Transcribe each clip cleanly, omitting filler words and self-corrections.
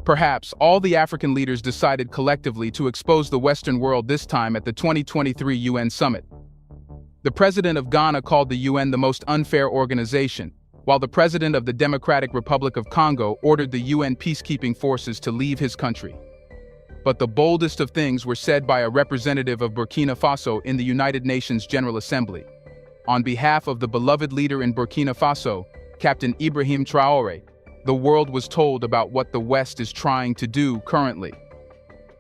Perhaps all the African leaders decided collectively to expose the Western world this time at the 2023 UN summit. The president of Ghana called the UN the most unfair organization, while the president of the Democratic Republic of Congo ordered the UN peacekeeping forces to leave his country. But the boldest of things were said by a representative of Burkina Faso in the United Nations General Assembly. On behalf of the beloved leader in Burkina Faso, Captain Ibrahim Traoré, the world was told about what the West is trying to do currently.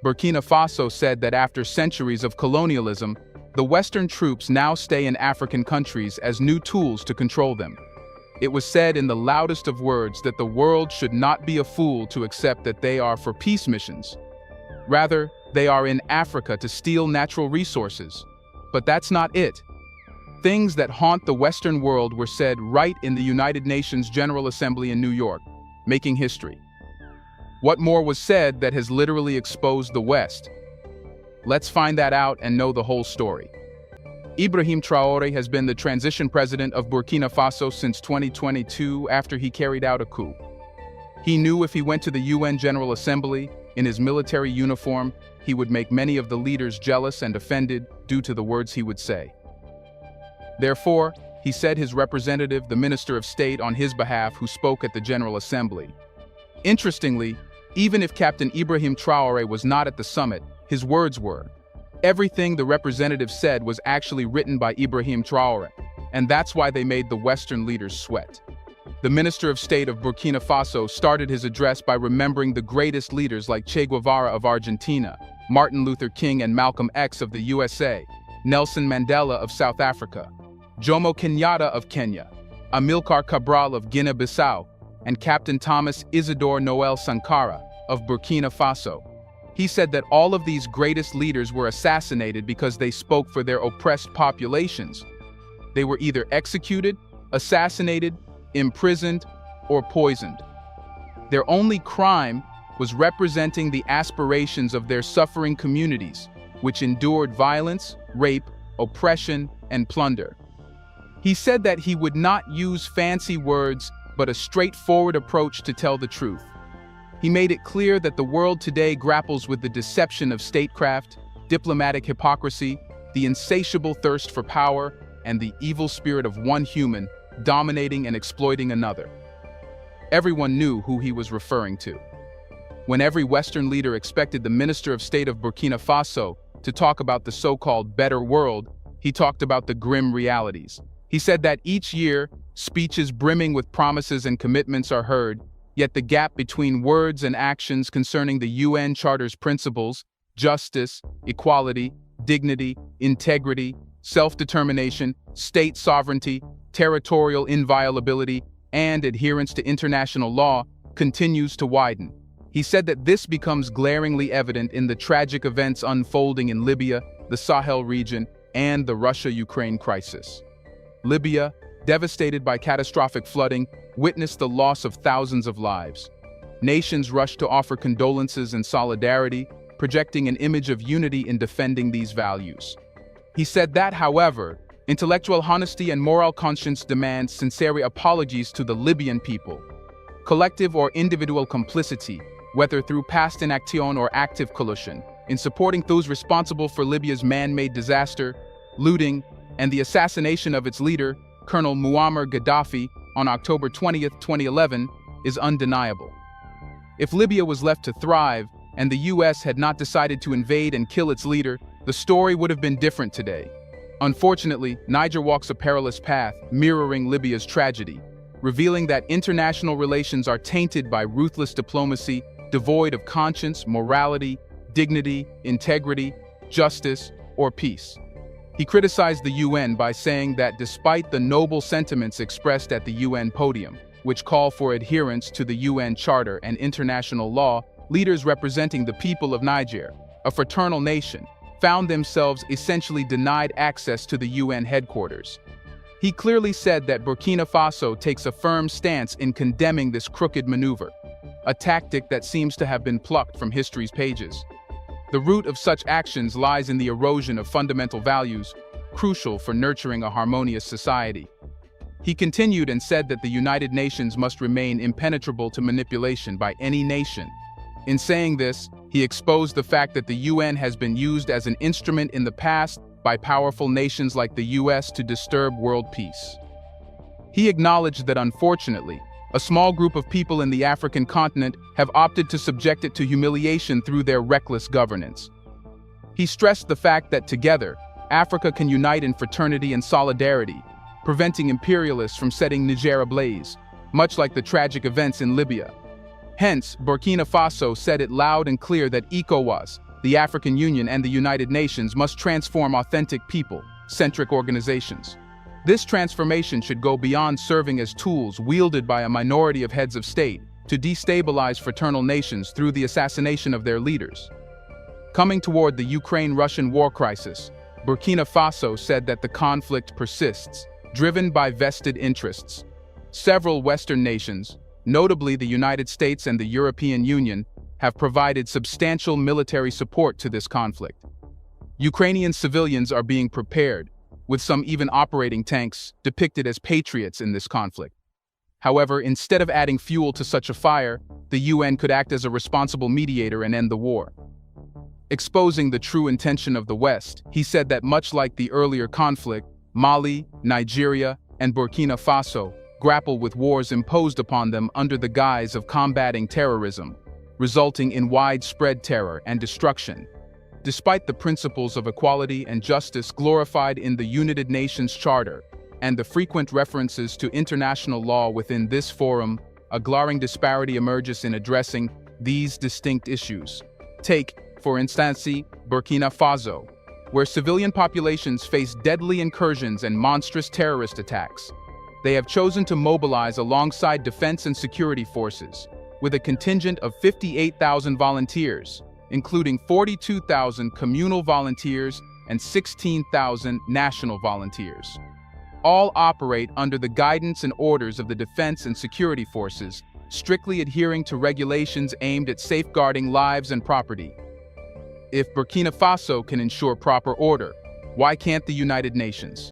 Burkina Faso said that after centuries of colonialism, the Western troops now stay in African countries as new tools to control them. It was said in the loudest of words that the world should not be a fool to accept that they are for peace missions. Rather, they are in Africa to steal natural resources. But that's not it. Things that haunt the Western world were said right in the United Nations General Assembly in New York, making history. What more was said that has literally exposed the West? Let's find that out and know the whole story. Ibrahim Traoré has been the transition president of Burkina Faso since 2022 after he carried out a coup. He knew if he went to the UN General Assembly in his military uniform, he would make many of the leaders jealous and offended due to the words he would say. Therefore, he said his representative, the Minister of State on his behalf, who spoke at the General Assembly. Interestingly, even if Captain Ibrahim Traoré was not at the summit, his words were. Everything the representative said was actually written by Ibrahim Traoré, and that's why they made the Western leaders sweat. The Minister of State of Burkina Faso started his address by remembering the greatest leaders like Che Guevara of Argentina, Martin Luther King and Malcolm X of the USA, Nelson Mandela of South Africa, Jomo Kenyatta of Kenya, Amilcar Cabral of Guinea-Bissau, and Captain Thomas Isidore Noel Sankara of Burkina Faso. He said that all of these greatest leaders were assassinated because they spoke for their oppressed populations. They were either executed, assassinated, imprisoned, or poisoned. Their only crime was representing the aspirations of their suffering communities, which endured violence, rape, oppression, and plunder. He said that he would not use fancy words, but a straightforward approach to tell the truth. He made it clear that the world today grapples with the deception of statecraft, diplomatic hypocrisy, the insatiable thirst for power, and the evil spirit of one human dominating and exploiting another. Everyone knew who he was referring to. When every Western leader expected the Minister of State of Burkina Faso to talk about the so-called better world, he talked about the grim realities. He said that each year, speeches brimming with promises and commitments are heard, yet the gap between words and actions concerning the UN Charter's principles, justice, equality, dignity, integrity, self-determination, state sovereignty, territorial inviolability, and adherence to international law continues to widen. He said that this becomes glaringly evident in the tragic events unfolding in Libya, the Sahel region, and the Russia-Ukraine crisis. Libya, devastated by catastrophic flooding, witnessed the loss of thousands of lives. Nations rushed to offer condolences and solidarity, projecting an image of unity in defending these values. He said that, however, intellectual honesty and moral conscience demand sincere apologies to the Libyan people. Collective or individual complicity, whether through past inaction or active collusion, in supporting those responsible for Libya's man-made disaster, looting, and the assassination of its leader, Colonel Muammar Gaddafi, on October 20, 2011, is undeniable. If Libya was left to thrive and the US had not decided to invade and kill its leader, the story would have been different today. Unfortunately, Niger walks a perilous path, mirroring Libya's tragedy, revealing that international relations are tainted by ruthless diplomacy, devoid of conscience, morality, dignity, integrity, justice, or peace. He criticized the UN by saying that despite the noble sentiments expressed at the UN podium, which call for adherence to the UN Charter and international law, leaders representing the people of Niger, a fraternal nation, found themselves essentially denied access to the UN headquarters. He clearly said that Burkina Faso takes a firm stance in condemning this crooked maneuver, a tactic that seems to have been plucked from history's pages. The root of such actions lies in the erosion of fundamental values, crucial for nurturing a harmonious society. He continued and said that the United Nations must remain impenetrable to manipulation by any nation. In saying this, he exposed the fact that the UN has been used as an instrument in the past by powerful nations like the US to disturb world peace. He acknowledged that unfortunately, a small group of people in the African continent have opted to subject it to humiliation through their reckless governance. He stressed the fact that together, Africa can unite in fraternity and solidarity, preventing imperialists from setting Niger ablaze, much like the tragic events in Libya. Hence, Burkina Faso said it loud and clear that ECOWAS, the African Union, and the United Nations must transform authentic people-centric organizations. This transformation should go beyond serving as tools wielded by a minority of heads of state to destabilize fraternal nations through the assassination of their leaders. Coming toward the Ukraine-Russian war crisis, Burkina Faso said that the conflict persists, driven by vested interests. Several Western nations, notably the United States and the European Union, have provided substantial military support to this conflict. Ukrainian civilians are being prepared, with some even operating tanks depicted as patriots in this conflict. However, instead of adding fuel to such a fire, the UN could act as a responsible mediator and end the war. Exposing the true intention of the West, he said that much like the earlier conflict, Mali, Nigeria, and Burkina Faso grapple with wars imposed upon them under the guise of combating terrorism, resulting in widespread terror and destruction. Despite the principles of equality and justice glorified in the United Nations Charter and the frequent references to international law within this forum, a glaring disparity emerges in addressing these distinct issues. Take, for instance, Burkina Faso, where civilian populations face deadly incursions and monstrous terrorist attacks. They have chosen to mobilize alongside defense and security forces, with a contingent of 58,000 volunteers, including 42,000 communal volunteers and 16,000 national volunteers. All operate under the guidance and orders of the defense and security forces, strictly adhering to regulations aimed at safeguarding lives and property. If Burkina Faso can ensure proper order, why can't the United Nations?